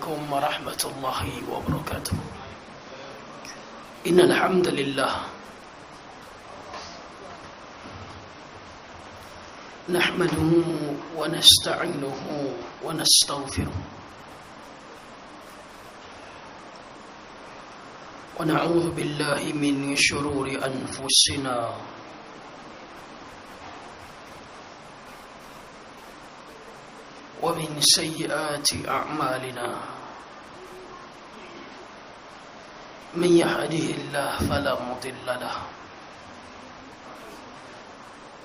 عليكم ورحمة الله وبركاته. إن الحمد لله نحمده ونستعينه ونستغفره ونعوذ بالله من شرور أنفسنا ومن سيئات أعمالنا. من يهده الله فلا مضل له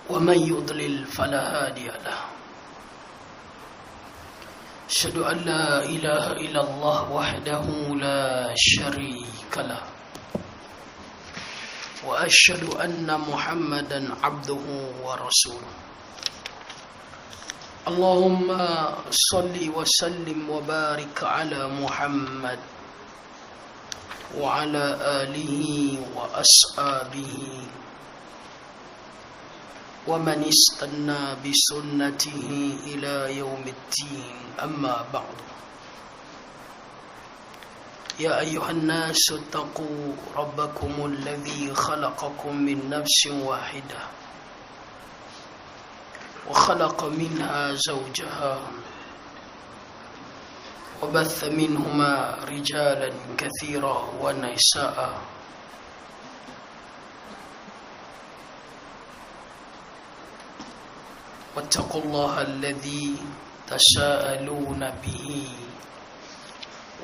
ومن يضلل فلا هادي له. أشهد أن لا إله إلا الله وحده لا شريك له وأشهد أن محمدا عبده ورسوله. اللهم صل وسلم وبارك على محمد وعلى آله وأصحابه ومن استنى بسنته إلى يوم الدين. أما بعد، يا أيها الناس اتقوا ربكم الذي خلقكم من نفس واحدة وخلق منها زوجها وبث منهما رجالا كثيرا ونساء. واتقوا الله الذي تساءلون به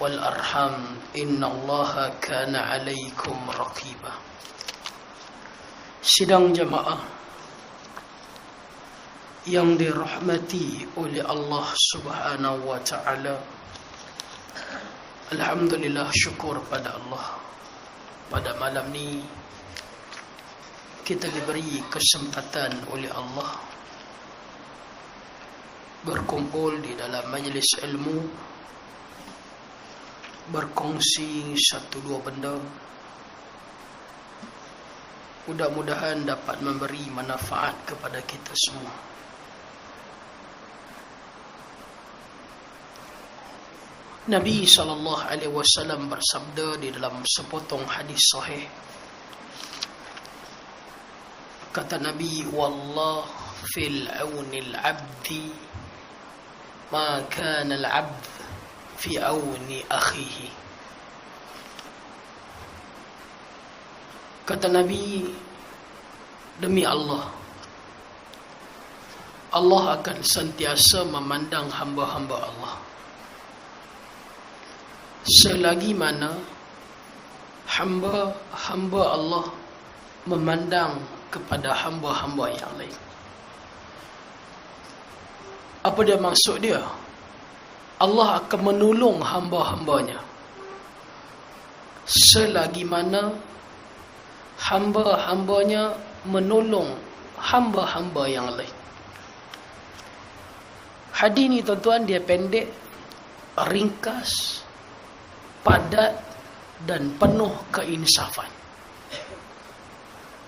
والأرحام إن الله كان عليكم رقيبا. Sidang jamaah yang dirahmati oleh Allah Subhanahu wa taala, alhamdulillah, syukur pada Allah. Pada malam ni kita diberi kesempatan oleh Allah berkumpul di dalam majlis ilmu, berkongsi satu dua benda, mudah-mudahan dapat memberi manfaat kepada kita semua. Nabi SAW bersabda di dalam sepotong hadis sahih. Kata Nabi, "Wallah fil aunil abdi ma kana al-abd fi auni akhihi." Kata Nabi, demi Allah, Allah akan sentiasa memandang hamba-hamba Allah selagi mana hamba Allah memandang kepada hamba-hamba yang lain. Apa dia maksud dia? Allah akan menolong hamba-hambanya selagi mana hamba-hambanya menolong hamba-hamba yang lain. Hadis ni tuan-tuan, dia pendek, ringkas, padat dan penuh keinsafan.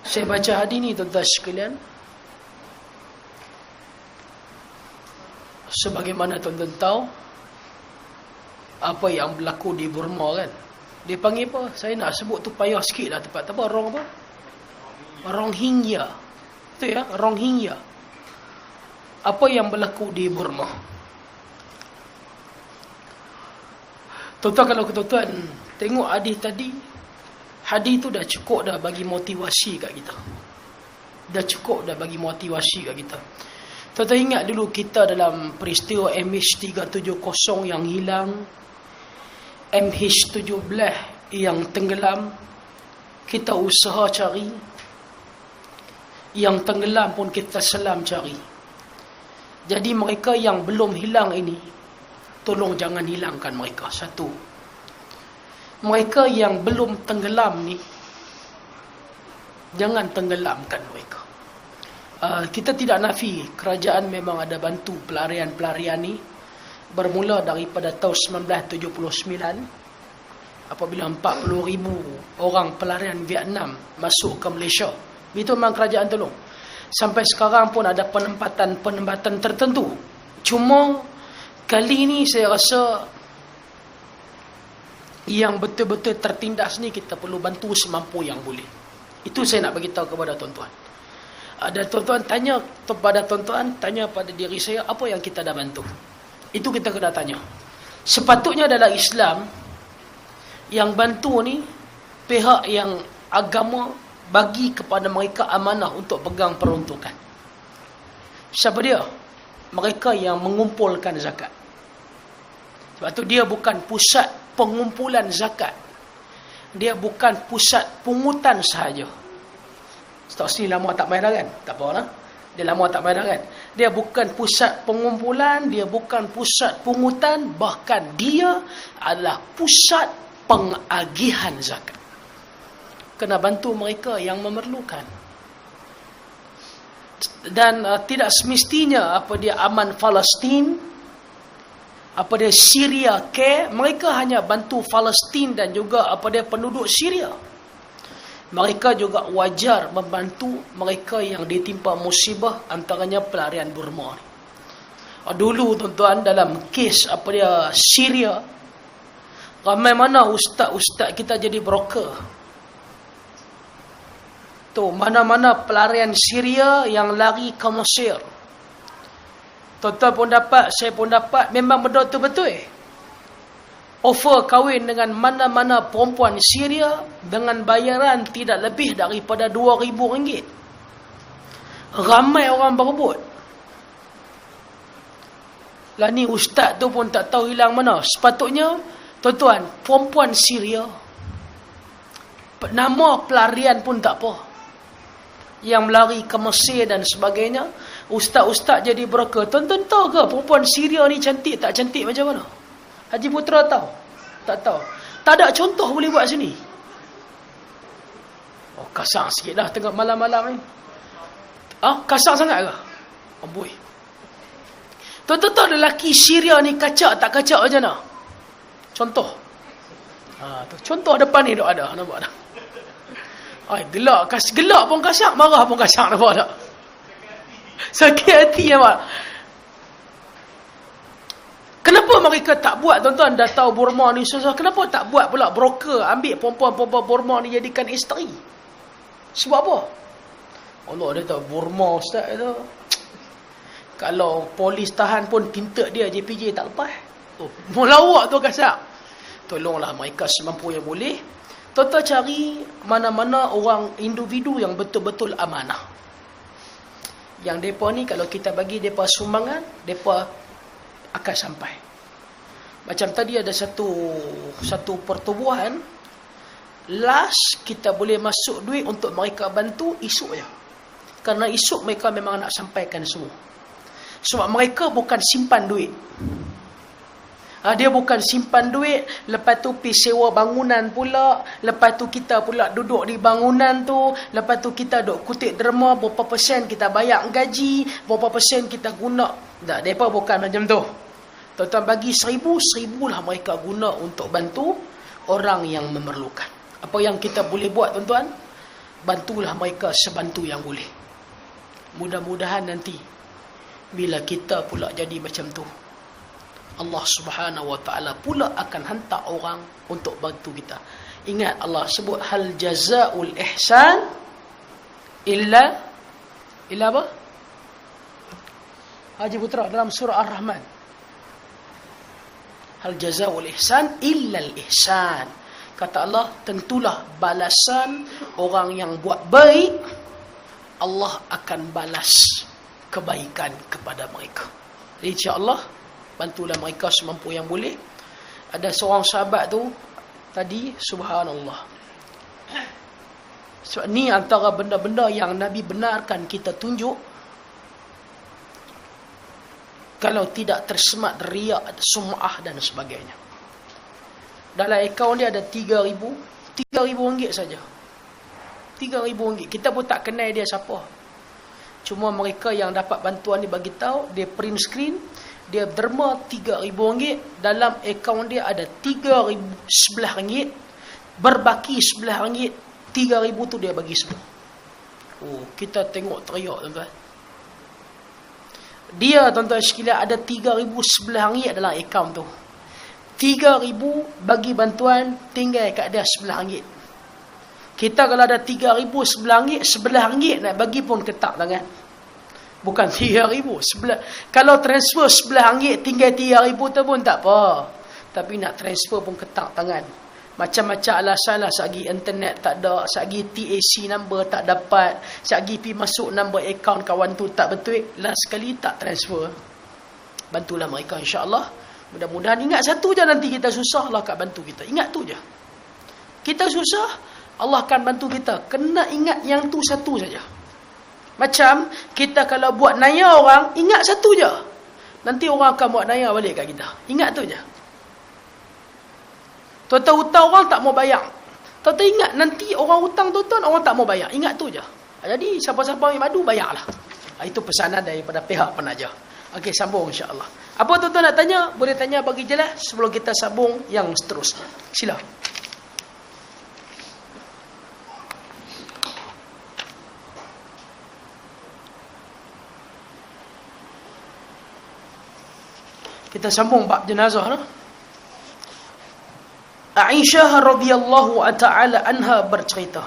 Saya baca hadis ni tuan-tuan sekalian, sebagaimana tuan-tuan tahu apa yang berlaku di Burma kan. Dia panggil apa? Saya nak sebut tu payah sikit lah tempat apa? Rohingya. Betul ya? Rohingya. Apa yang berlaku di Burma? Tuan-tuan, kalau tuan-tuan tengok hadis tadi, hadis tu dah cukup dah bagi motivasi kat kita. Dah cukup dah bagi motivasi kat kita. Tuan-tuan ingat dulu kita dalam peristiwa MH370 yang hilang, MH17 yang tenggelam, kita usaha cari. Yang tenggelam pun kita selam cari. Jadi mereka yang belum hilang ini, tolong jangan hilangkan mereka. Satu, mereka yang belum tenggelam ni, jangan tenggelamkan mereka. Kita tidak nafi kerajaan memang ada bantu pelarian-pelarian ni, bermula daripada tahun 1979 apabila 40,000 orang pelarian Vietnam masuk ke Malaysia. Itu memang kerajaan tolong. Sampai sekarang pun ada penempatan tertentu. Cuma kali ni saya rasa yang betul-betul tertindas ni kita perlu bantu semampu yang boleh. Itu saya nak beritahu kepada tuan-tuan. Ada tuan-tuan tanya kepada tuan-tuan, tanya pada diri saya, apa yang kita dah bantu? Itu kita kena tanya. Sepatutnya dalam Islam, yang bantu ni pihak yang agama bagi kepada mereka amanah untuk pegang peruntukan. Siapa dia? Mereka yang mengumpulkan zakat. Sebab tu dia bukan pusat pengumpulan zakat. Dia bukan pusat pungutan sahaja. Setahu sini lama tak main dah kan? Tak apa lah. Dia lama tak main dah kan? Dia bukan pusat pengumpulan, dia bukan pusat pungutan, bahkan dia adalah pusat pengagihan zakat. Kena bantu mereka yang memerlukan. Dan tidak semestinya apa dia aman Palestin, apa dia Syria ke, mereka hanya bantu Palestin dan juga apa dia penduduk Syria. Mereka juga wajar membantu mereka yang ditimpa musibah, antaranya pelarian Burma. Dulu tuan-tuan dalam kes apa dia Syria, ramai mana ustaz-ustaz kita jadi broker. Tu mana-mana pelarian Syria yang lari ke Mesir. Tuan-tuan pun dapat, saya pun dapat, memang betul-betul. Offer kahwin dengan mana-mana perempuan Syria dengan bayaran tidak lebih daripada RM2,000. Ramai orang berebut. Lah ni ustaz tu pun tak tahu hilang mana. Sepatutnya, tuan-tuan, perempuan Syria, nama pelarian pun tak apa, yang melari ke Mesir dan sebagainya, ustaz-ustaz jadi broker. Tuan-tuan tahu ke perempuan Syria ni cantik tak cantik macam mana? Haji Putra tahu? Tak tahu. Tak ada contoh boleh buat sini. Oh, kasar sikit dah tengah malam-malam ni. Kasar sangat ke? Amboi. Tuan-tuan tahu lelaki Syria ni kacak tak kacak macam mana? Contoh. Tu. Contoh depan ni dah ada. Nampak tak? Gelak pun kasar, marah pun kasar. Nampak tak? Sakit hati nampak. Kenapa mereka tak buat, tuan-tuan dah tahu Burma ni susah, kenapa tak buat pula broker ambil perempuan-perempuan Burma ni jadikan isteri? Sebab apa? Allah dia tahu Burma ustaz tu. Kalau polis tahan pun tinta dia JPJ tak lepas. Melawak tu kasar. Tolonglah mereka semampu yang boleh. Tuan-tuan cari mana-mana orang individu yang betul-betul amanah. Yang mereka ni kalau kita bagi mereka sumbangan, mereka akan sampai. Macam tadi ada satu pertubuhan, last kita boleh masuk duit untuk mereka bantu esok je. Kerana esok mereka memang nak sampaikan semua. Sebab mereka bukan simpan duit. Dia bukan simpan duit, lepas tu pergi sewa bangunan pula, lepas tu kita pula duduk di bangunan tu, lepas tu kita duduk kutip derma, berapa persen kita bayar gaji, berapa persen kita guna. Tak, mereka bukan macam tu. Tuan-tuan bagi 1,000 lah mereka guna untuk bantu orang yang memerlukan. Apa yang kita boleh buat tuan-tuan? Bantulah mereka sebantu yang boleh. Mudah-mudahan nanti bila kita pula jadi macam tu, Allah Subhanahu Wa Taala pula akan hantar orang untuk bantu kita. Ingat Allah sebut hal jazaul ihsan illa apa? Haji Putra dalam surah Ar-Rahman. Hal jazaul ihsan illa al-ihsan. Kata Allah, tentulah balasan orang yang buat baik, Allah akan balas kebaikan kepada mereka. InsyaAllah bantulah mereka semampu yang boleh. Ada seorang sahabat tu tadi, subhanallah. Sebab ni antara benda-benda yang Nabi benarkan kita tunjuk. Kalau tidak tersemat riak, sum'ah dan sebagainya. Dalam akaun dia ada RM3,000 saja. RM3,000. Kita pun tak kenal dia siapa. Cuma mereka yang dapat bantuan ni bagi tahu, dia print screen, dia derma RM3,000, dalam akaun dia ada RM3,011, berbaki RM11, RM3,000 tu dia bagi semua. Kita tengok teriak tuan-tuan. Dia tuan-tuan sekalian ada RM3,011 dalam akaun tu. 3,000 bagi bantuan tinggal kat dia RM9. Kita kalau ada 3,000 RM9, RM11 nak bagi pun ketak tangan. Bukan 3,000. Kalau transfer RM11 tinggal 3,000 tu pun tak apa. Tapi nak transfer pun ketak tangan. Macam-macam alasan lah. Sagi internet tak ada, sagi TAC number tak dapat, sagi pergi masuk number account kawan tu tak betul. Last sekali tak transfer. Bantulah mereka insya-Allah. Mudah-mudahan ingat satu je, nanti kita susah, Allah akan bantu kita. Ingat tu je. Kita susah, Allah akan bantu kita. Kena ingat yang tu satu saja. Macam kita kalau buat naya orang, ingat satu je. Nanti orang akan buat naya balik kat kita. Ingat tu je. Tuan-tuan hutang orang tak mau bayar. Tuan-tuan ingat nanti orang hutang tuan-tuan, orang tak mau bayar. Ingat tu je. Jadi siapa-siapa ambil madu, bayarlah. Itu pesanan daripada pihak penaja. Okey, sambung insya-Allah. Apa tuan-tuan nak tanya? Boleh tanya bagi jelas sebelum kita sambung yang seterusnya. Sila. Kita sambung bab jenazah. Aisyah radhiyallahu ta'ala anha bercerita.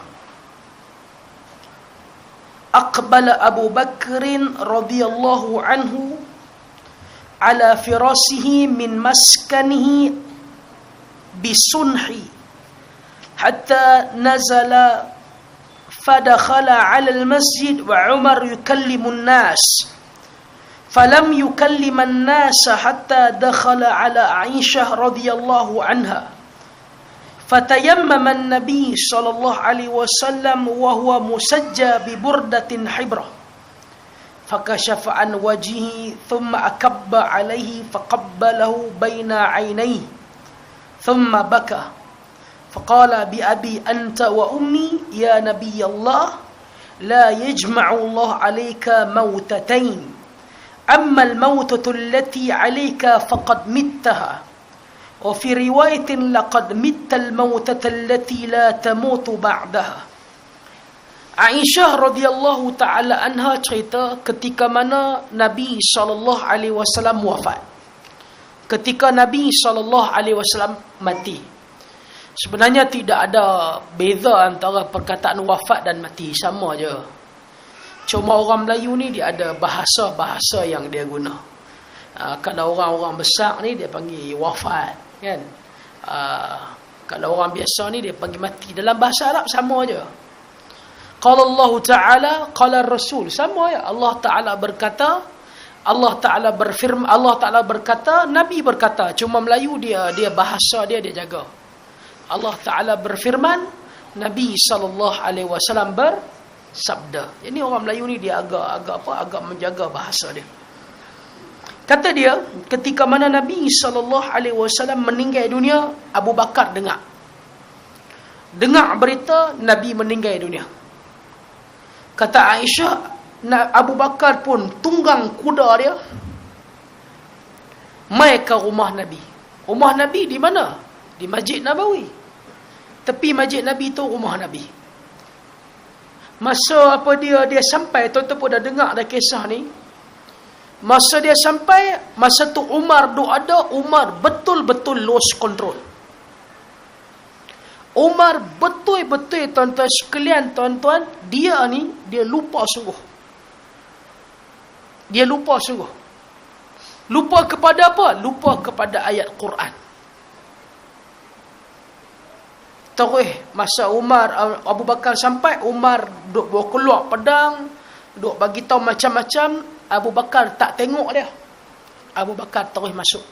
Aqbala Abu Bakrin radhiyallahu anhu ala firasihi min maskanihi bisunhi hatta nazala fadakhala ala al-masjid wa Umar yukallimu an-nas falam yukallim an-nas hatta dakhala ala Aisyah radhiyallahu anha fatayammama an-nabi sallallahu alaihi wasallam wa huwa musajja bi burdatin hibrah فكشف عن وجهه ثم أكب عليه فقبله بين عينيه ثم بكى فقال بأبي أنت وأمي يا نبي الله لا يجمع الله عليك موتتين أما الموتة التي عليك فقد متها وفي رواية لقد مت الموتة التي لا تموت بعدها. Aisyah radhiyallahu ta'ala anha cerita ketika mana Nabi SAW wafat. Ketika Nabi SAW mati. Sebenarnya tidak ada beza antara perkataan wafat dan mati. Sama je. Cuma orang Melayu ni dia ada bahasa-bahasa yang dia guna. Kalau orang-orang besar ni dia panggil wafat. Kan? Kalau orang biasa ni dia panggil mati. Dalam bahasa Arab sama je. Qala Allah Ta'ala, qala Rasul. Sama ya. Allah Ta'ala berkata, Allah Ta'ala berfirman, Allah Ta'ala berkata, Nabi berkata. Cuma Melayu dia bahasa dia jaga. Allah Ta'ala berfirman, Nabi SAW bersabda. Jadi orang Melayu ni dia agak menjaga bahasa dia. Kata dia, ketika mana Nabi SAW meninggal dunia, Abu Bakar dengar berita Nabi meninggal dunia. Kata Aisyah, Abu Bakar pun tunggang kuda dia mai ke rumah Nabi. Rumah Nabi di mana? Di Masjid Nabawi. Tepi Masjid Nabi tu rumah Nabi. Masa apa dia sampai, tuan-tuan pun dah dengar dah kisah ni. Masa dia sampai, masa tu Umar duk ada, Umar betul-betul lost control. Umar betul-betul tuan-tuan sekalian, tuan-tuan, dia lupa sungguh. Dia lupa sungguh. Lupa kepada apa? Lupa kepada ayat Quran. Terus masa Abu Bakar sampai, Umar duk bawa keluar pedang, duk bagi tahu macam-macam. Abu Bakar tak tengok dia. Abu Bakar terus masuk.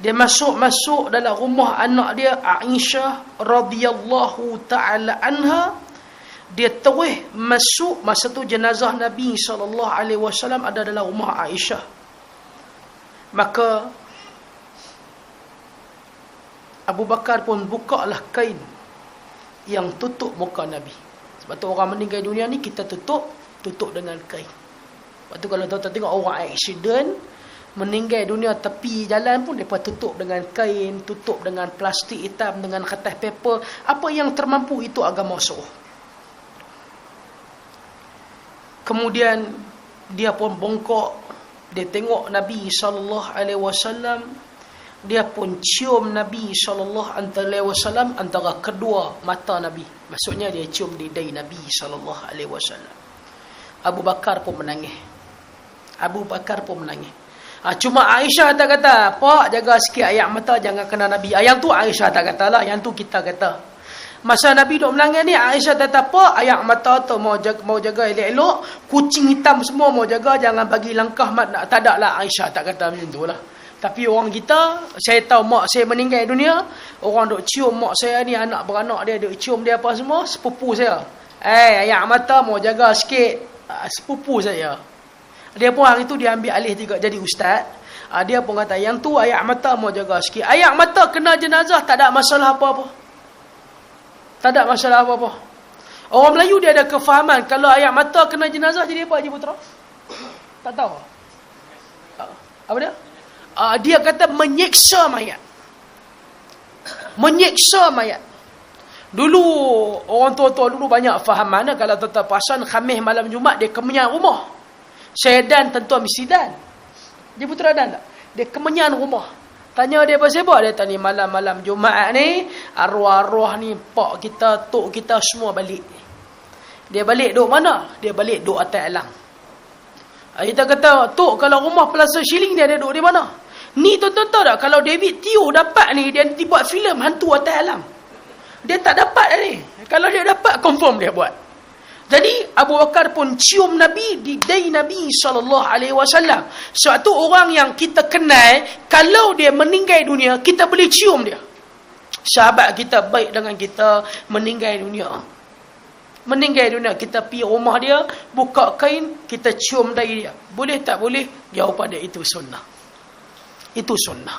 Dia masuk dalam rumah anak dia Aisyah radhiyallahu ta'ala anha. Dia terus masuk. Masa tu jenazah Nabi SAW ada dalam rumah Aisyah. Maka Abu Bakar pun bukalah kain yang tutup muka Nabi. Sebab tu orang meninggal dunia ni kita tutup dengan kain. Sebab tu kalau tuan-tuan tengok orang accident meninggal dunia tepi jalan pun mereka tutup dengan kain, tutup dengan plastik hitam, dengan kertas paper. Apa yang termampu itu agama suruh. Kemudian dia pun bongkok, dia tengok Nabi SAW dia pun cium Nabi SAW antara kedua mata Nabi. Maksudnya dia cium di dahi Nabi SAW. Abu Bakar pun menangis. Cuma Aisyah tak kata, "Pak, jaga sikit air mata, jangan kena Nabi." Yang tu Aisyah tak kata lah, yang tu kita kata. Masa Nabi duk menangis ni, Aisyah kata, "Pak, air mata tu mau jaga elok-elok, kucing hitam semua mau jaga, jangan bagi langkah mat." Tak ada lah, Aisyah tak kata macam tu lah. Tapi orang kita, saya tahu mak saya meninggal dunia, orang duk cium mak saya ni, anak beranak dia duk cium dia apa semua, sepupu saya. Air mata mau jaga sikit, sepupu saya. Dia pun hari tu dia ambil alih juga jadi ustaz. Dia pun kata, yang tu air mata mau jaga sikit. Air mata kena jenazah tak ada masalah apa-apa. Orang Melayu dia ada kefahaman, kalau air mata kena jenazah jadi apa Haji Putra? Tak tahu. Apa dia? Dia kata menyiksa mayat. Dulu orang tua-tua dulu banyak faham mana kalau tuan-tuan perasan Khamis malam Jumaat dia kemenyan rumah. Saya dan tuan-tuan mesti dan. Dia putra dan tak? Dia kemenyan rumah. Tanya dia pasal apa? Dia tanya malam-malam Jumaat ni arwah-arwah ni pak kita, tok kita semua balik. Dia balik duk mana? Dia balik duk atas alang. Kita kata, "Tok, kalau rumah Plaza Shilling dia duduk di mana?" Ni tuan-tuan tahu tak, kalau David Teo dapat ni, dia dibuat filem hantu atas alam. Dia tak dapat ni. Kalau dia dapat, confirm dia buat. Jadi Abu Bakar pun cium Nabi di dahi Nabi SAW. Sebab tu orang yang kita kenal, kalau dia meninggal dunia, kita boleh cium dia. Sahabat kita baik dengan kita, meninggal dunia, kita pergi rumah dia, buka kain, kita cium dahi dia. Boleh tak boleh? Jawapan dia, itu sunnah. Itu sunnah.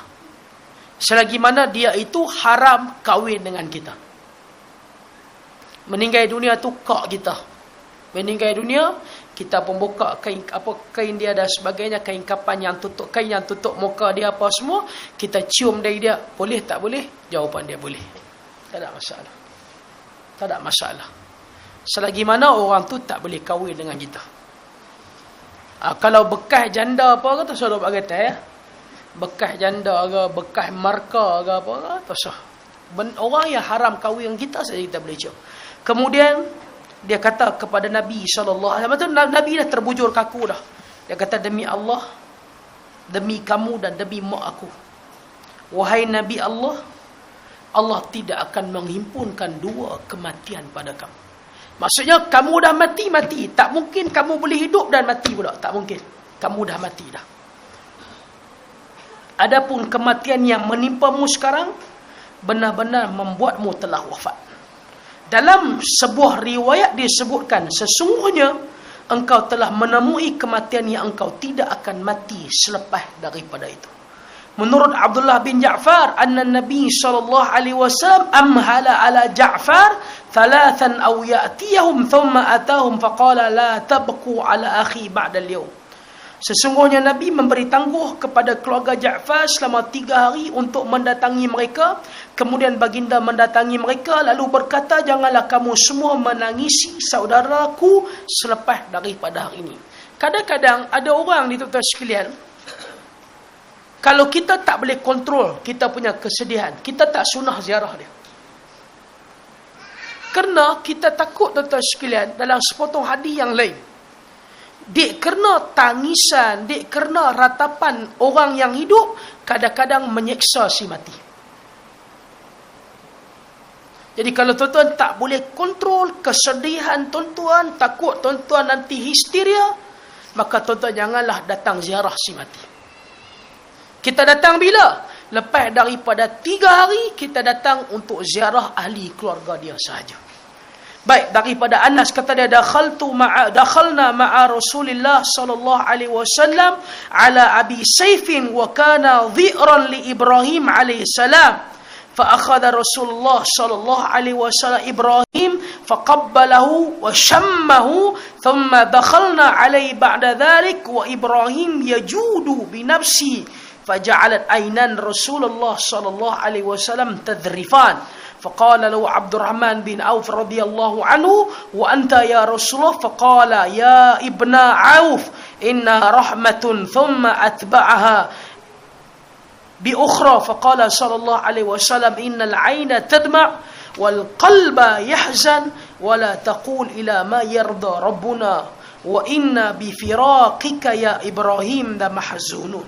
Selagi mana dia itu haram kahwin dengan kita. Meninggal dunia tu kak kita. Meninggal dunia, kita pun buka kain dia dan sebagainya, kain yang tutup muka dia apa semua, kita cium dahi dia. Boleh tak boleh? Jawapan dia boleh. Tak ada masalah. Selagi mana orang tu tak boleh kahwin dengan kita. Kalau bekas janda apa ke, tak usah duk kata ya. Bekas janda ke, bekas marka ke apa ke, tak usah. Orang yang haram kahwin dengan kita saja kita boleh cium. Kemudian dia kata kepada Nabi SAW, Nabi dah terbujur kaku dah. Dia kata, "Demi Allah, demi kamu dan demi mak aku, wahai Nabi Allah, Allah tidak akan menghimpunkan dua kematian pada kamu." Maksudnya kamu dah mati. Tak mungkin kamu boleh hidup dan mati pula. Tak mungkin. Kamu dah mati dah. Adapun kematian yang menimpamu sekarang, benar-benar membuatmu telah wafat. Dalam sebuah riwayat disebutkan, sesungguhnya engkau telah menemui kematian yang engkau tidak akan mati selepas daripada itu. Menurut Abdullah bin Ja'far, anna Nabi SAW amhala ala Ja'far thalathan aw ya'tiyahum thumma atahum faqala la tabqu ala akhi ba'da al-yawm. Sesungguhnya Nabi memberi tangguh kepada keluarga Ja'far selama 3 hari untuk mendatangi mereka. Kemudian baginda mendatangi mereka lalu berkata, "Janganlah kamu semua menangisi saudaraku selepas daripada hari ini." Kadang-kadang ada orang di tuan-tuan sekalian, kalau kita tak boleh kontrol kita punya kesedihan, kita tak sunnah ziarah dia. Kerana kita takut tuan-tuan sekalian, dalam sepotong hadis yang lain, dek kerana tangisan, dek kerana ratapan orang yang hidup, kadang-kadang menyeksa si mati. Jadi kalau tuan-tuan tak boleh kontrol kesedihan tuan-tuan, takut tuan-tuan nanti histeria, maka tuan-tuan janganlah datang ziarah si mati. Kita datang bila? Lepas daripada 3 hari, kita datang untuk ziarah ahli keluarga dia sahaja. Baik, daripada Anas kata dia, dakhalna ma'a Rasulillah sallallahu alaihi wasallam ala Abi Saifin wa kana dhi'ran li Ibrahim alaihi salam. Fa akhadha Rasulullah sallallahu alaihi wasallam Ibrahim faqabbalahu wa shammahu thumma dakhalna alaihi ba'da dhalik wa Ibrahim yajudu bi nafsi faja'alat aynan Rasulullah sallallahu alaihi wasallam tadrifan. فقال له عبد الرحمن بن عوف رضي الله عنه وأنت يا رسول الله فقال يا ابن عوف إنها رحمة ثم أتبعها bi ukhra faqala sallallahu alaihi wasallam innal 'aina tadma' wal qalba yahzan wa la taqul ila ma yarda rabbuna wa inna bi firaqika ya Ibrahim la mahzunun.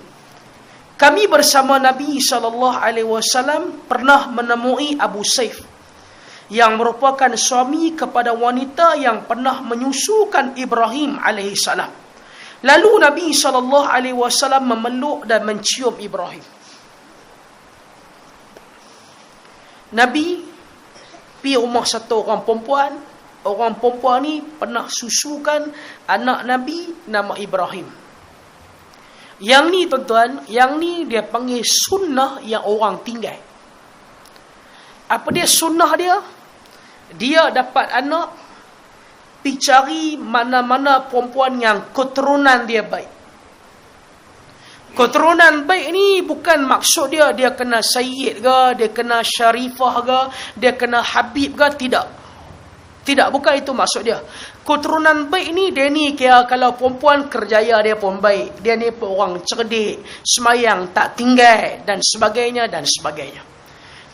Kami bersama Nabi sallallahu alaihi wasallam pernah menemui Abu Saif yang merupakan suami kepada wanita yang pernah menyusukan Ibrahim alaihi salam. Lalu Nabi sallallahu alaihi wasallam memeluk dan mencium Ibrahim. Nabi pergi rumah satu orang perempuan. Orang perempuan ni pernah susukan anak Nabi nama Ibrahim. Yang ni tuan-tuan, yang ni dia panggil sunnah yang orang tinggal. Apa dia sunnah dia? Dia dapat anak, pergi cari mana-mana perempuan yang keturunan dia baik. Keturunan baik ni bukan maksud dia kena sayyid ke, dia kena syarifah ke, dia kena habib ke, tidak. Tidak, bukan itu maksud dia. Keturunan baik ni, dia ni kira kalau perempuan kerjaya dia pun baik. Dia ni pun orang cerdik, semayang tak tinggal dan sebagainya dan sebagainya.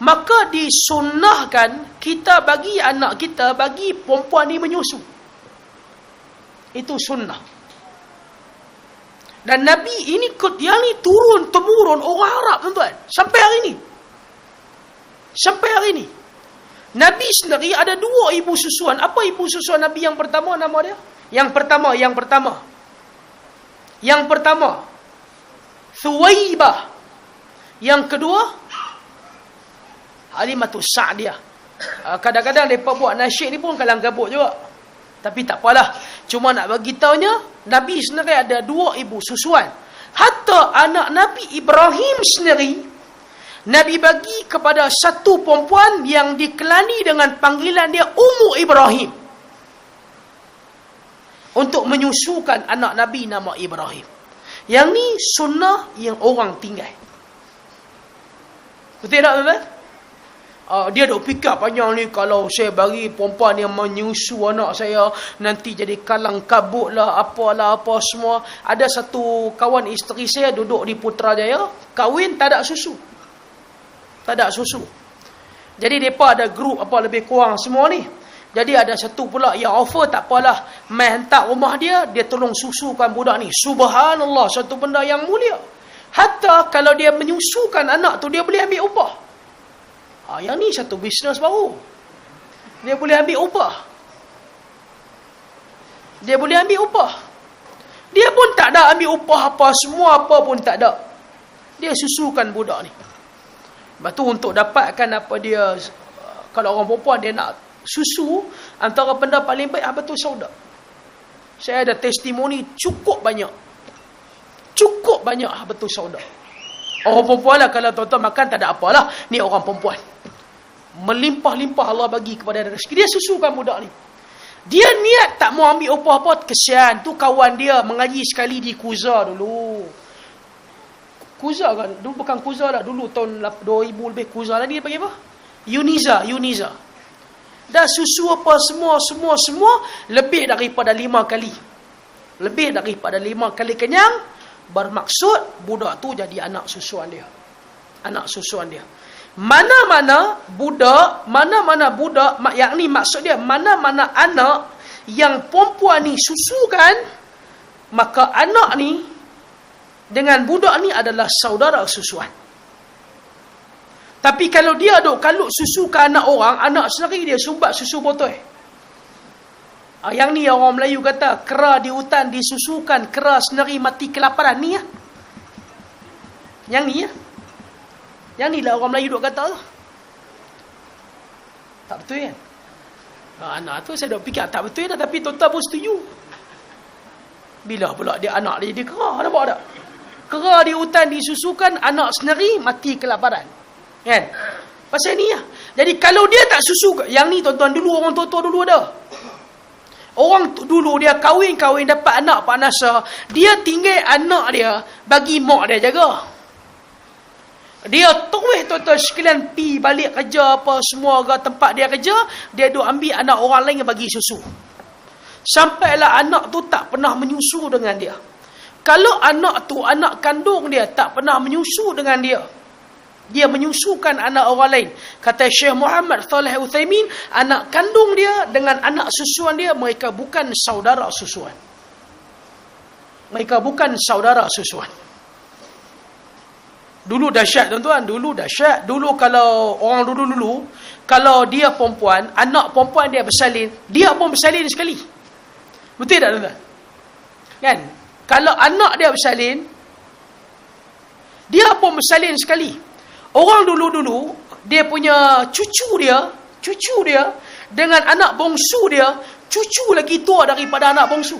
Maka disunnahkan kita bagi anak kita, bagi perempuan ni menyusu. Itu sunnah. Dan Nabi ini yang ni turun-temurun orang Arab tuan-tuan. Sampai hari ni. Sampai hari ni. Nabi sendiri ada 2 ibu susuan. Apa ibu susuan Nabi yang pertama nama dia? Yang pertama. Thuwaibah. Yang kedua, Halimatus Sa'diyah. Kadang-kadang mereka buat nasyid ni pun kalang kabut juga. Tapi tak apalah. Cuma nak bagi taunya, Nabi sendiri ada 2 ibu susuan. Hatta anak Nabi Ibrahim sendiri, Nabi bagi kepada satu perempuan yang dikelani dengan panggilan dia Ummu Ibrahim. Untuk menyusukan anak Nabi nama Ibrahim. Yang ni sunnah yang orang tinggal. Betul tak tuan-tuan? Dia duk fikir panjang ni, kalau saya bagi perempuan yang menyusu anak saya, nanti jadi kalang kabut lah, apalah, apa semua. Ada satu kawan isteri saya duduk di Putrajaya, kahwin tak ada susu. Tak ada susu. Jadi mereka ada grup apa lebih kurang semua ni. Jadi ada satu pula yang offer, tak apalah, mai hantar rumah dia, dia tolong susukan budak ni. Subhanallah, satu benda yang mulia. Hatta kalau dia menyusukan anak tu, dia boleh ambil upah. Yang ni satu bisnes baru. Dia boleh ambil upah. Dia boleh ambil upah. Dia pun tak ada ambil upah apa, semua apa pun tak ada. Dia susukan budak ni. Lepas tu untuk dapatkan apa dia, kalau orang perempuan dia nak susu, antara benda paling baik betul sauda. Saya ada testimoni cukup banyak. Cukup banyak betul sauda. Orang perempuan lah, kalau tuan-tuan makan tak ada apalah. Ni orang perempuan. Melimpah-limpah Allah bagi kepada dia rezeki. Dia susukan budak ni. Dia niat tak mau ambil apa-apa, kesian. Tu kawan dia mengaji sekali di Kuza dulu. Kuza kan? Dulu bukan Kuza lah. Dulu tahun 2000 lebih Kuza lah. Dia panggil apa? Yuniza. Dah susu apa semua. Lebih daripada 5 kali. Lebih daripada 5 kali kenyang. Bermaksud budak tu jadi anak susuan dia. Anak susuan dia. Mana-mana budak, yakni maksud dia mana-mana anak yang perempuan ni susukan, maka anak ni dengan budak ni adalah saudara susuan. Tapi kalau dia duk kalut susukan anak orang, anak sendiri dia sumbat susu botol. Yang ni orang Melayu kata, kera di hutan disusukan, kera sendiri mati kelaparan. Ni ya. Yang ni ya. Yang ni lah orang Melayu duk kata tu. Tak betul kan? Anak tu saya duk fikir tak betul dah, tapi tuan-tuan pun setuju. Bila pula dia anak dia kera, nampak tak? Kera di hutan disusukan, anak sendiri mati kelaparan. Kan? Pasal ni ya. Jadi kalau dia tak susu, yang ni tuan-tuan dulu, orang tua-tua dulu ada. Orang dulu dia kahwin dapat anak Pak Nasar, dia tinggal anak dia bagi mak dia jaga. Dia terus tuan-tuan sekalian pi balik kerja apa semua ke tempat dia kerja, dia duk ambil anak orang lain bagi susu. Sampailah anak tu tak pernah menyusu dengan dia. Kalau anak tu anak kandung dia tak pernah menyusu dengan dia, Dia menyusukan anak orang lain. Kata Syekh Muhammad Shalih Utsaimin, anak kandung dia dengan anak susuan dia, mereka bukan saudara susuan. Mereka bukan saudara susuan. Dulu dahsyat tuan-tuan, dulu dahsyat. Dulu kalau orang dulu, kalau dia perempuan, anak perempuan dia bersalin, dia pun bersalin sekali. Betul tak tuan-tuan? Kan? Kalau anak dia bersalin, dia pun bersalin sekali. Orang dulu-dulu, dia punya cucu dia dengan anak bongsu dia, cucu lagi tua daripada anak bongsu.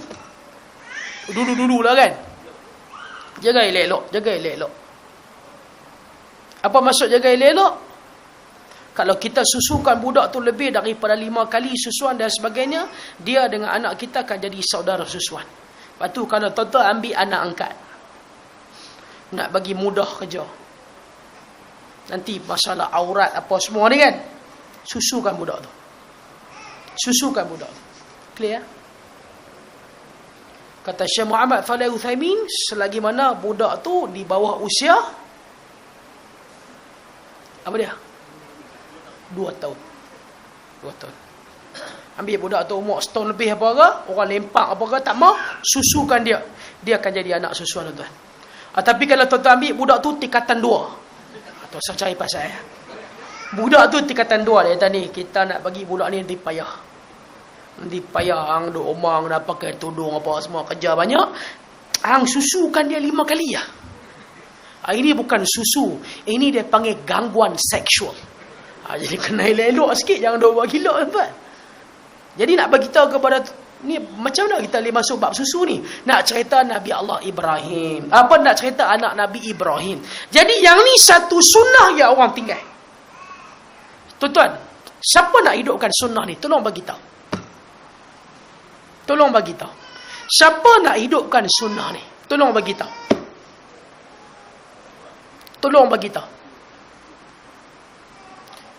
Dulu-dulu lah kan. Jaga elok. Apa maksud jaga elok? Kalau kita susukan budak tu lebih daripada 5 kali susuan dan sebagainya, dia dengan anak kita akan jadi saudara susuan. Lepas tu kalau tuan-tuan ambil anak angkat, nak bagi mudah kerja, nanti masalah aurat apa semua ni kan, susukan budak tu. Clear? Kata Syekh Muhammad Shalih Utsaimin, selagi mana budak tu di bawah usia apa dia? 2 tahun. Ambil budak tu umur setahun lebih apa ke, orang lempak apa ke, tak mau, susukan dia. Dia akan jadi anak susuan tuan-tuan. Tapi kalau tuan-tuan ambil budak tu tingkatan 2, tuan-tuan cari pasal ya. Budak tu tingkatan 2 dia kata ni, kita nak bagi budak ni nanti payah. Hang duk omang dah pakai tudung apa semua, kerja banyak. Hang susukan dia 5 kali ya. Ini bukan susu, ini dia panggil gangguan seksual. Jadi kena elok-elok sikit, jangan duk buat gila tuan-tuan. Jadi nak bagi tahu kepada ni, macam mana kita boleh masuk bab susu ni? Nak cerita Nabi Allah Ibrahim. Apa nak cerita anak Nabi Ibrahim. Jadi yang ni satu sunnah yang orang tinggal. Tuan-tuan, siapa nak hidupkan sunnah ni? Tolong bagi tahu. Siapa nak hidupkan sunnah ni? Tolong bagi tahu.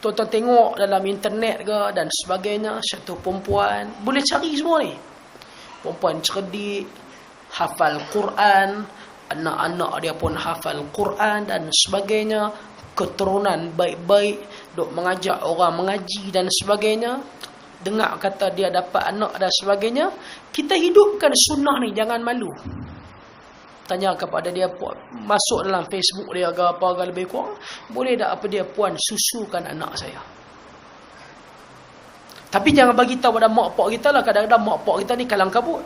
Tuan-tuan tengok dalam internet ke dan sebagainya, satu perempuan, boleh cari semua ni. Perempuan cerdik, hafal Quran, anak-anak dia pun hafal Quran dan sebagainya, keturunan baik-baik, duk mengajak orang mengaji dan sebagainya. Dengar kata dia dapat anak dan sebagainya. Kita hidupkan sunnah ni, jangan malu. Tanya kepada dia, masuk dalam Facebook dia ke apa ke lebih kurang, boleh tak apa dia, puan susukan anak saya. Tapi jangan bagi tahu pada mak pak kita lah. Kadang-kadang mak pak kita ni kalang kabut.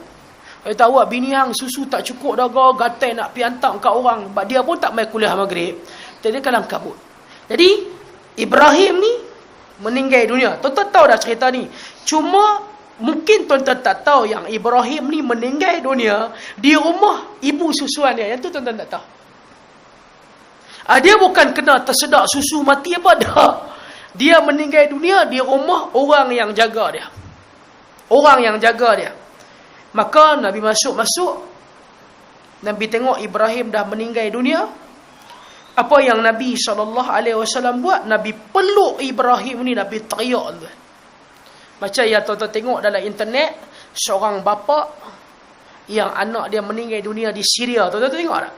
Dia tahu bini hang susu tak cukup dah, gatai nak pergi hantar kat orang. Dia pun tak mai kuliah maghrib. Jadi kalang kabut. Jadi Ibrahim ni meninggal dunia. Tuan-tuan tahu dah cerita ni. Cuma mungkin tuan-tuan tak tahu yang Ibrahim ni meninggal dunia di rumah ibu susuan dia. Yang tu tuan-tuan tak tahu. Dia bukan kena tersedak susu mati apa dah. Dia meninggal dunia di rumah orang yang jaga dia. Maka Nabi masuk. Nabi tengok Ibrahim dah meninggal dunia. Apa yang Nabi SAW buat? Nabi peluk Ibrahim ni, Nabi teriak. Macam yang tuan-tuan tengok dalam internet, seorang bapa yang anak dia meninggal dunia di Syria. Tuan-tuan tengok tak?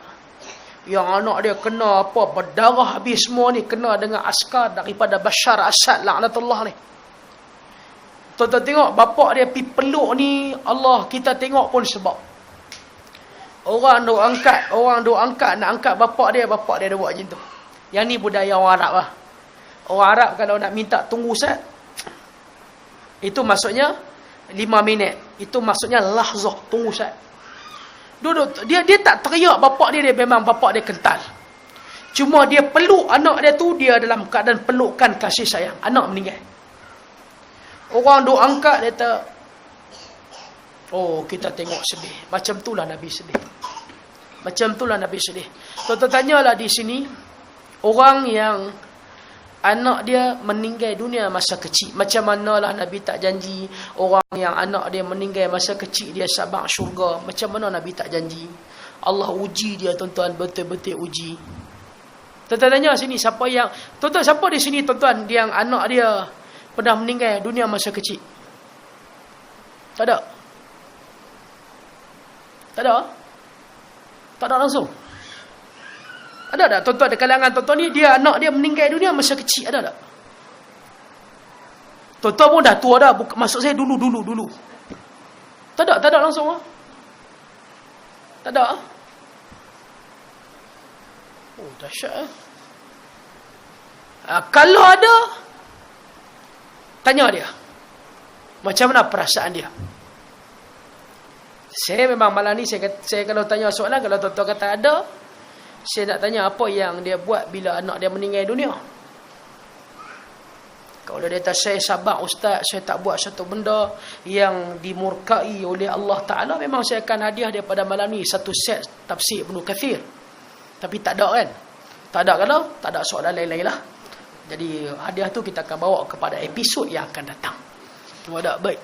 Yang anak dia kena apa, berdarah habis semua ni, kena dengan askar daripada Bashar Assad laknatullah ni. Tuan-tuan tengok bapa dia pergi peluk ni, Allah kita tengok pun sebab. Orang duk angkat nak angkat bapa dia dah buat macam tu. Yang ni budaya orang Arab lah. Orang Arab kalau nak minta tunggu Ustaz, itu maksudnya 5 minit. Itu maksudnya lahzah, tunggu Ustaz. Duduk, dia tak teriak bapak dia memang bapak dia kental. Cuma dia peluk anak dia tu, dia dalam keadaan pelukan kasih sayang. Anak meninggal. Orang duk angkat, dia tak. Oh, kita tengok sedih. Macam itulah Nabi sedih. Tuan-tuan tanyalah di sini, orang yang anak dia meninggal dunia masa kecil, macam manalah Nabi tak janji orang yang anak dia meninggal masa kecil dia sabak syurga. Macam mana Nabi tak janji? Allah uji dia tuan-tuan, betul-betul uji. Tuan-tuan tanya sini, siapa di sini tuan-tuan yang anak dia pernah meninggal dunia masa kecil? Tak ada? Tak ada langsung? Ada tak tuan-tuan, di kalangan tuan-tuan ni, dia anak dia meninggal dunia masa kecil, ada tak? Tuan-tuan pun dah tua dah, maksud saya dulu. Tak ada langsung ah. Tak ada ah. Oh, dahsyat ah. Kalau ada, tanya dia. Macam mana perasaan dia? Saya memang malam ni, saya kalau tanya soalan, kalau tuan-tuan kata ada, saya nak tanya apa yang dia buat bila anak dia meninggal dunia. Kalau dia kata, saya sabar ustaz, saya tak buat satu benda yang dimurkai oleh Allah Ta'ala, memang saya akan hadiah daripada malam ni satu set tafsir Ibnu Kathir. Tapi tak ada kan? Tak ada kalau, tak ada soalan lain-lain lah. Jadi hadiah tu kita akan bawa kepada episod yang akan datang. Cuma tak baik.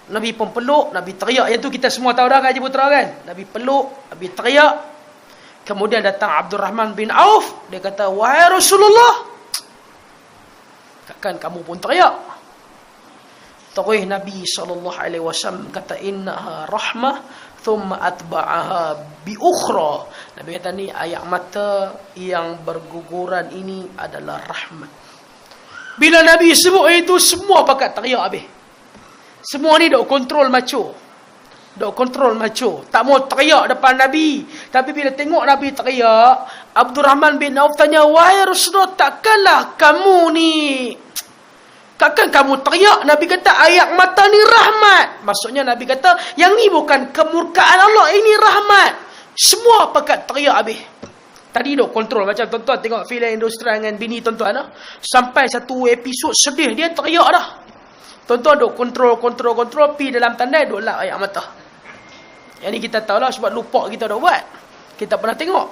Nabi pun peluk, Nabi teriak. Yang tu kita semua tahu dah Haji Putra kan? Nabi peluk, Nabi teriak. Kemudian datang Abdurrahman bin Auf. Dia kata, wahai Rasulullah, takkan kamu pun teriak? Terus Nabi SAW kata, innaha rahmah thumma atba'aha bi ukhra. Nabi kata ni air mata yang berguguran ini adalah rahmat. Bila Nabi sebut itu, semua pakat teriak habis. Semua ni dok kontrol macho. Tak mau teriak depan Nabi. Tapi bila tengok Nabi teriak, Abdurrahman bin Auf tanya, wahai Rasulullah, takkanlah kamu teriak? Nabi kata, air mata ni rahmat. Maksudnya Nabi kata, yang ni bukan kemurkaan Allah, ini rahmat. Semua pakat teriak habis. Tadi dok kontrol. Macam tuan-tuan tengok filem Industri dengan bini tuan-tuan lah. Sampai satu episod sedih, dia teriak dah. Tuan-tuan duk kontrol, pi dalam tandai duk lap air mata. Yang ni kita tahulah sebab lupa kita dah buat. Kita pernah tengok.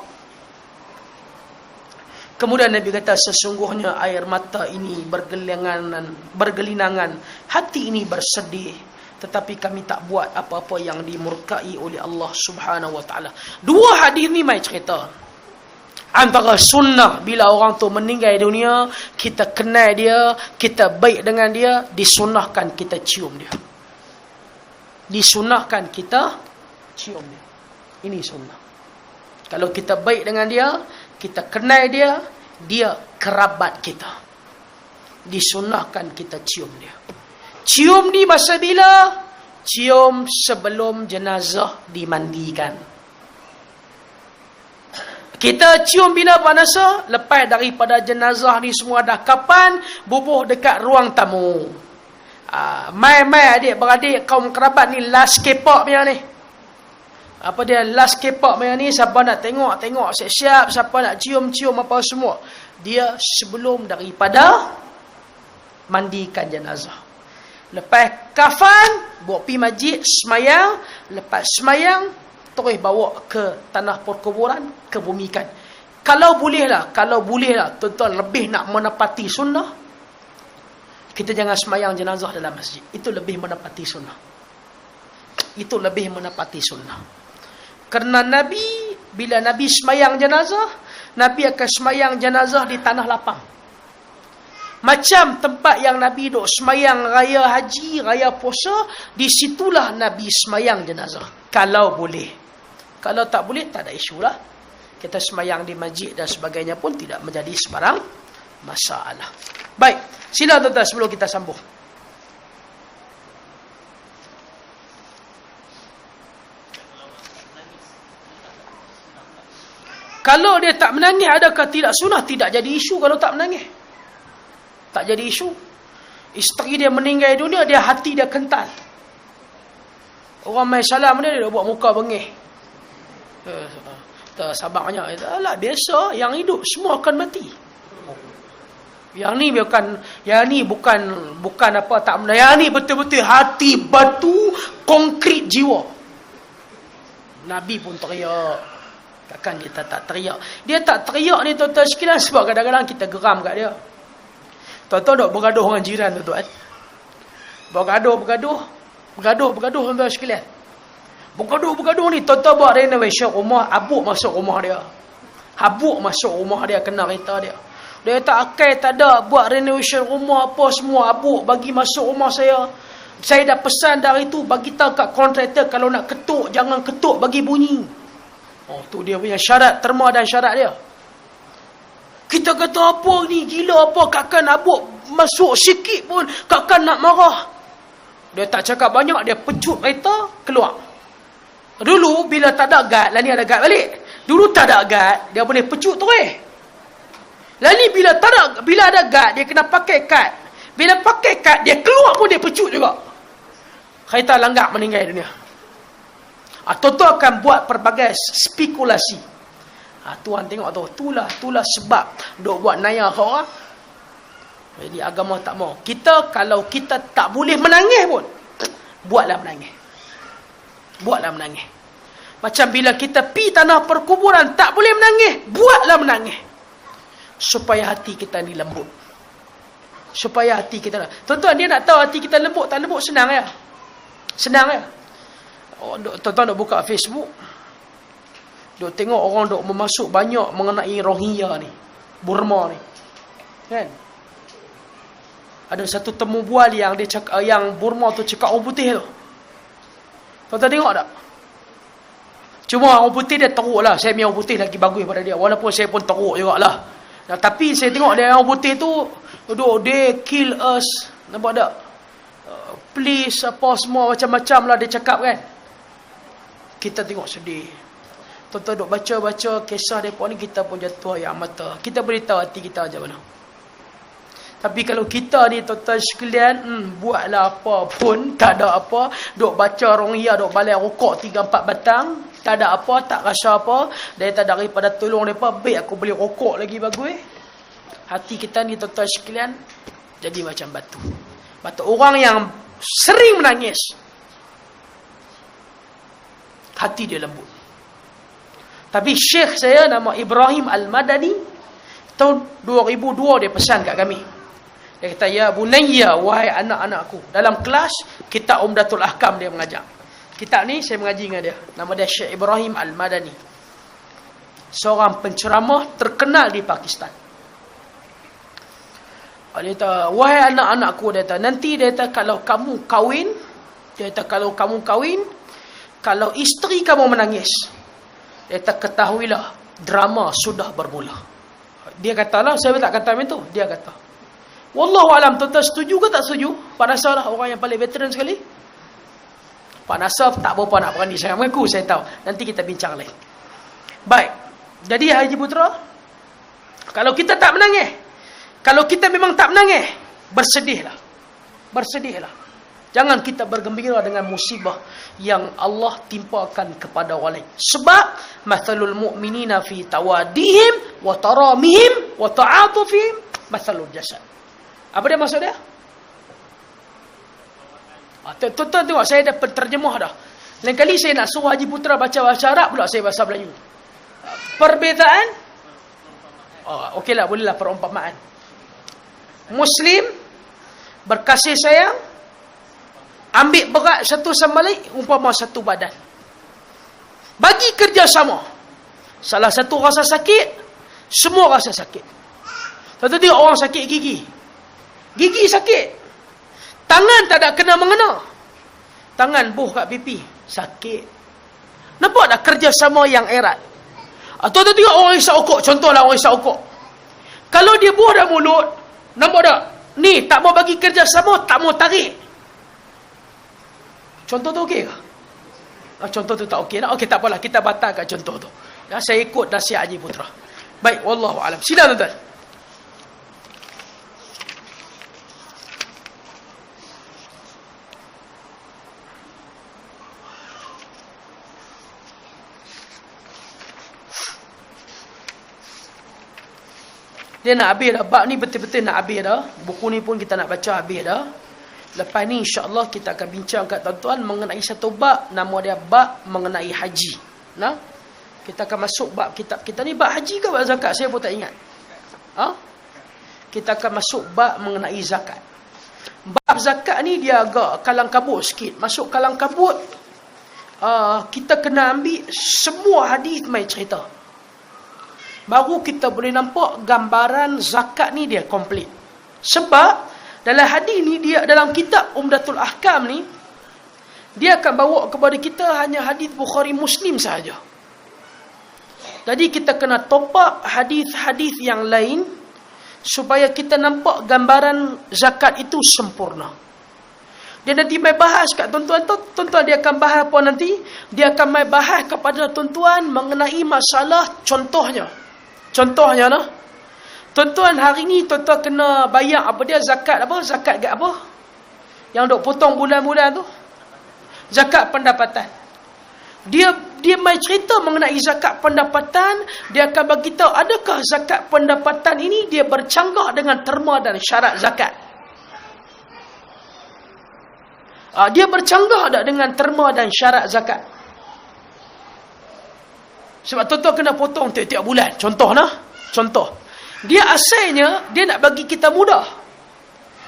Kemudian Nabi kata, sesungguhnya air mata ini bergelinangan, hati ini bersedih, tetapi kami tak buat apa-apa yang dimurkai oleh Allah Subhanahu Wa Taala. Dua hadis ni mai cerita. Antara sunnah bila orang tu meninggal dunia, kita kenal dia, kita baik dengan dia, disunnahkan kita cium dia. Disunnahkan kita cium dia. Ini sunnah. Kalau kita baik dengan dia, kita kenal dia, dia kerabat kita. Disunnahkan kita cium dia. Cium ni masa bila? Cium sebelum jenazah dimandikan. Kita cium bila panasa? Lepas daripada jenazah ni semua dah kapan, bubuh dekat ruang tamu. Mai adik-beradik kaum kerabat ni last kepak punya ni. Apa dia last kepak punya ni, siapa nak tengok siap-siap, siapa nak cium apa semua. Dia sebelum daripada mandikan jenazah. Lepas kafan, bawa pergi masjid, semayang. Lepas semayang, terus bawa ke tanah perkuburan, kebumikan. Kalau boleh lah, tuan-tuan lebih nak menepati sunnah, kita jangan semayang jenazah dalam masjid. Itu lebih menepati sunnah. Kerana Nabi, bila Nabi semayang jenazah, Nabi akan semayang jenazah di tanah lapang. Macam tempat yang Nabi duk semayang raya haji, raya puasa, di situlah Nabi semayang jenazah. Kalau boleh. Kalau tak boleh, tak ada isu lah. Kita semayang di masjid dan sebagainya pun tidak menjadi sebarang masalah. Baik, sila tuan-tuan sebelum kita sambung. Kalau dia tak menangis, adakah tidak sunnah? Tidak jadi isu kalau tak menangis. Tak jadi isu. Isteri dia meninggal dunia, dia hati dia kental. Orang main salam dia dah buat muka bengih. Sabarnya, alah biasa, yang hidup semua akan mati. Yang ni bukan apa tak menang. Yang ni betul-betul hati batu, konkret jiwa. Nabi pun teriak. Takkan kita tak teriak. Dia tak teriak ni tuan-tuan sekalian sebab kadang-kadang kita geram kat dia. Tuan-tuan dok bergaduh dengan jiran tuan-tuan. Bergaduh tuan-tuan sekalian. Bergaduh ni tuan-tuan buat renovation rumah, habuk masuk rumah dia. Kena kereta dia. Dia tak akal tak ada buat renovation rumah apa semua, habuk bagi masuk rumah saya. Saya dah pesan dari tu, bagi tahu kat kontraktor kalau nak ketuk, jangan ketuk bagi bunyi. Oh, tu dia punya syarat, terma dan syarat dia. Kita kata apa ni, gila apa, kakak nak buat masuk sikit pun kakak nak marah. Dia tak cakap banyak, dia pecut kereta, keluar. Dulu bila tak ada guard, lah ni ada guard balik. Dulu tak ada guard, dia boleh pecut terus. Lah ni bila ada guard, dia kena pakai kad. Bila pakai kad, dia keluar pun dia pecut juga. Kereta langgak meninggal dunia. Toto akan buat pelbagai spekulasi. Tuan tengok tu, itulah sebab dok buat naya ke orang. Jadi agama tak mau. Kita kalau kita tak boleh menangis pun, buatlah menangis. Buatlah menangis. Macam bila kita pi tanah perkuburan tak boleh menangis, buatlah menangis. Supaya hati kita ni lembut. Supaya hati kita, tuan-tuan, dia nak tahu hati kita lembut tak lembut, senang ya. Senang ya. Oh, tuan-tuan dok buka Facebook, dok tengok orang dok memasuk banyak mengenai Rohingya ni, Burma ni. Kan? Ada satu temu bual yang dia cakap, yang Burma tu cakap orang putih tu. Tuan-tuan tengok tak? Cuma orang putih dia teruk lah. Saya punya orang putih lagi bagus daripada dia. Walaupun saya pun teruk jugalah. Nah, tapi saya tengok dia orang putih tu, they kill us. Nampak tak? Please, apa semua macam-macam lah dia cakap kan. Kita tengok sedih. Tuan-tuan duk baca-baca kisah mereka ni, kita pun jatuh air mata. Kita boleh tahu hati kita macam mana. Tapi kalau kita ni tuan-tuan sekalian, buatlah apa pun, tak ada apa, duk baca Rohingya, duk balai rokok 3-4 batang, tak ada apa, tak rasa apa, daripada tolong mereka, baik aku beli rokok lagi bagus. Hati kita ni tuan-tuan sekalian jadi macam batu. Batu orang yang sering menangis, hati dia lembut. Tapi Syekh saya nama Ibrahim Al-Madani, tahun 2002 dia pesan kat kami. Dia kata, ya bunayya, wahai anak-anakku. Dalam kelas, kitab Umdatul Ahkam dia mengajar. Kitab ni saya mengaji dengan dia. Nama dia Syekh Ibrahim Al-Madani. Seorang penceramah terkenal di Pakistan. Dia kata, wahai anak-anakku, dia kata, nanti dia kata kalau kamu kahwin, dia kata kalau kamu kahwin, kalau isteri kamu menangis, dia kata ketahuilah drama sudah bermula. Dia kata lah, saya tak kata macam tu. Dia kata, wallahualam, tuan-tuan setuju ke tak setuju? Pak Nasar lah orang yang paling veteran sekali. Pak Nasar tak berapa nak berani saya mengaku, saya tahu. Nanti kita bincang lain. Baik. Jadi Haji Putra, kalau kita tak menangis, kalau kita memang tak menangis, bersedihlah. Bersedihlah. Jangan kita bergembira dengan musibah yang Allah timpakan kepada orang lain. Sebab mathalul mu'minina fi tawadihim wa taramihim wa ta'atufihim mathalul jasad. Apa dia maksud dia? Tuan-tuan tengok, saya dah terjemah dah. Lain kali saya nak suruh Haji Putra baca bahasa Arab, pula saya bahasa Melayu. Perbezaan? Okeylah, bolehlah perumpamaan. Muslim berkasih sayang, ambil berat satu sama lain, umpama satu badan. Bagi kerjasama. Salah satu rasa sakit, semua rasa sakit. Tuan-tuan tengok orang sakit gigi. Gigi sakit. Tangan tak ada kena-mengena. Tangan buh kat pipi. Sakit. Nampak tak kerjasama yang erat? Tuan-tuan tengok orang isap okok. Contohlah orang isap okok. Kalau dia buh dalam mulut, nampak tak? Ni tak mau bagi kerjasama, tak mau tarik. Contoh tu okey ke? Contoh tu tak okey nak? Okey, tak apalah. Kita batalkan contoh tu. Ya, saya ikut nasihat Haji Putra. Baik, wallahualam. Sila tuan-tuan. Dia nak habis dah. Bab ni betul-betul nak habis dah. Buku ni pun kita nak baca habis dah. Lepas ni insya-Allah kita akan bincang kat tuan-tuan mengenai satu bab, nama dia bab mengenai haji. Nah, kita akan masuk bab kitab kita ni bab haji ke bab zakat? Saya pun tak ingat. Kita akan masuk bab mengenai zakat. Bab zakat ni dia agak kalang kabut sikit. Masuk kalang kabut, kita kena ambil semua hadis mai cerita. Baru kita boleh nampak gambaran zakat ni dia komplit. Sebab Dalam hadis ni, dia dalam kitab Umdatul Ahkam ni, dia akan bawa kepada kita hanya hadis Bukhari Muslim sahaja. Jadi kita kena topak hadis-hadis yang lain supaya kita nampak gambaran zakat itu sempurna. Dia nanti mai bahas kat tuan-tuan tu, tuan-tuan dia akan bahas apa nanti? Dia akan mai bahas kepada tuan-tuan mengenai masalah contohnya. Contohnya nah. Tuan-tuan hari ni tuan-tuan kena bayar apa dia, zakat apa? Zakat kat apa? Yang dok potong bulan-bulan tu. Zakat pendapatan. Dia mai cerita mengenai zakat pendapatan, dia akan bagi tahu adakah zakat pendapatan ini dia bercanggah dengan terma dan syarat zakat. Dia bercanggah tak dengan terma dan syarat zakat? Sebab tuan-tuan kena potong tiap-tiap bulan. Contoh. Dia asalnya, dia nak bagi kita mudah.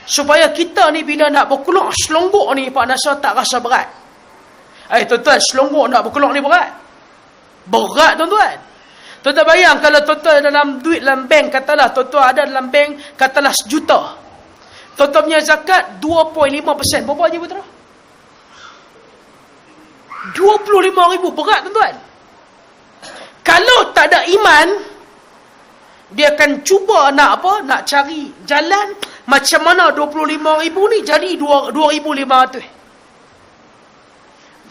Supaya kita ni bila nak berkeluar selonggok ni, Pak Nasr tak rasa berat. Tuan-tuan, selonggok nak berkeluar ni berat. Berat, tuan-tuan. Tuan-tuan bayang kalau tuan-tuan dalam duit dalam bank, katalah tuan-tuan ada dalam bank, katalah 1 juta. Tuan-tuan punya zakat 2.5%. Berapa je betul? 25,000. Berat, tuan-tuan. Kalau tak ada iman, dia akan cuba nak apa? Nak cari jalan macam mana 25,000 ni jadi 2,500.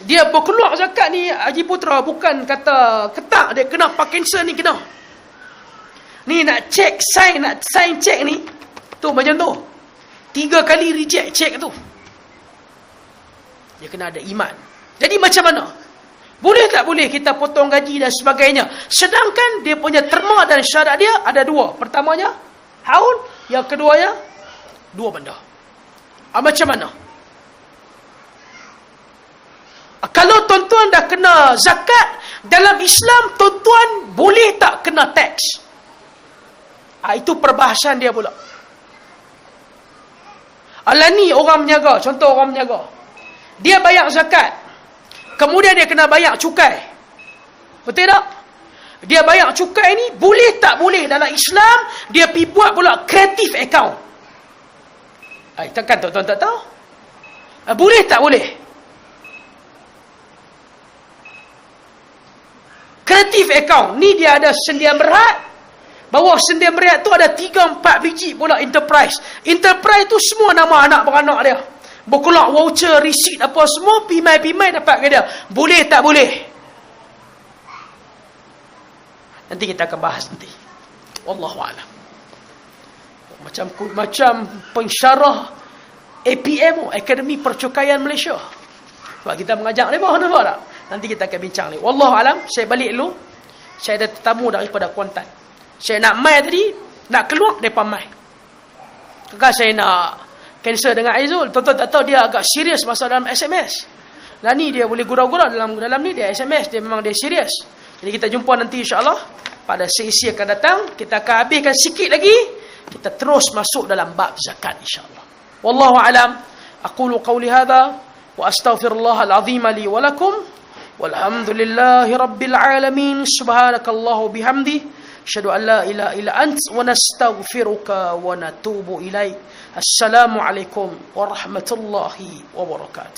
Dia berkeluar zakat ni, Haji Putra, bukan kata ketak dia kena Parkinson ni kena. Ni nak cek, nak sign cek ni. Tu macam tu. 3 kali reject cek tu. Dia kena ada iman. Jadi macam mana? Boleh tak boleh kita potong gaji dan sebagainya? Sedangkan dia punya terma dan syarat dia ada 2. Pertamanya, haul. Yang keduanya, 2 benda. Macam mana? Kalau tuan-tuan dah kena zakat, dalam Islam, tuan-tuan boleh tak kena teks? Itu perbahasan dia pula. Ni orang menyaga, contoh orang menyaga. Dia bayar zakat. Kemudian dia kena bayar cukai. Betul tak? Dia bayar cukai ni, boleh tak boleh dalam Islam, dia pergi buat pula creative account. Takkan tuan-tuan tak tahu? Boleh tak boleh? Creative account ni dia ada sendian berat. Bawah sendian berat tu ada 3-4 biji pula enterprise. Enterprise tu semua nama anak beranak dia. Berkeluar voucher, receipt apa semua, pimai-pimai dapat ke dia. Boleh tak boleh? Nanti kita akan bahas nanti. Wallahualam. Macam pensyarah APM, Akademi Percukaian Malaysia. Sebab kita mengajak ni bawah, nampak tak? Nanti kita akan bincang ni. Wallahualam, saya balik dulu. Saya ada tetamu daripada Kuantan. Saya nak mai tadi, nak keluar depa mai. Kakak saya nak cancel dengan Aizul. Tuan-tuan tak tahu dia agak serius masa dalam SMS. Lah ni dia boleh gurau-gurau dalam ni dia SMS, dia memang dia serius. Jadi kita jumpa nanti insya-Allah pada sesi akan datang. Kita akan habiskan sikit lagi. Kita terus masuk dalam bab zakat insya-Allah. Wallahu alam. Aqulu qawli hadha wa astaghfirullahal azim li wa lakum. Walhamdulillahi rabbil alamin. Subhanakallahu bihamdi. Asyhadu an la ilaha illa ant wa nastaghfiruka wa natubu ilaik. Assalamualaikum warahmatullahi wabarakatuh.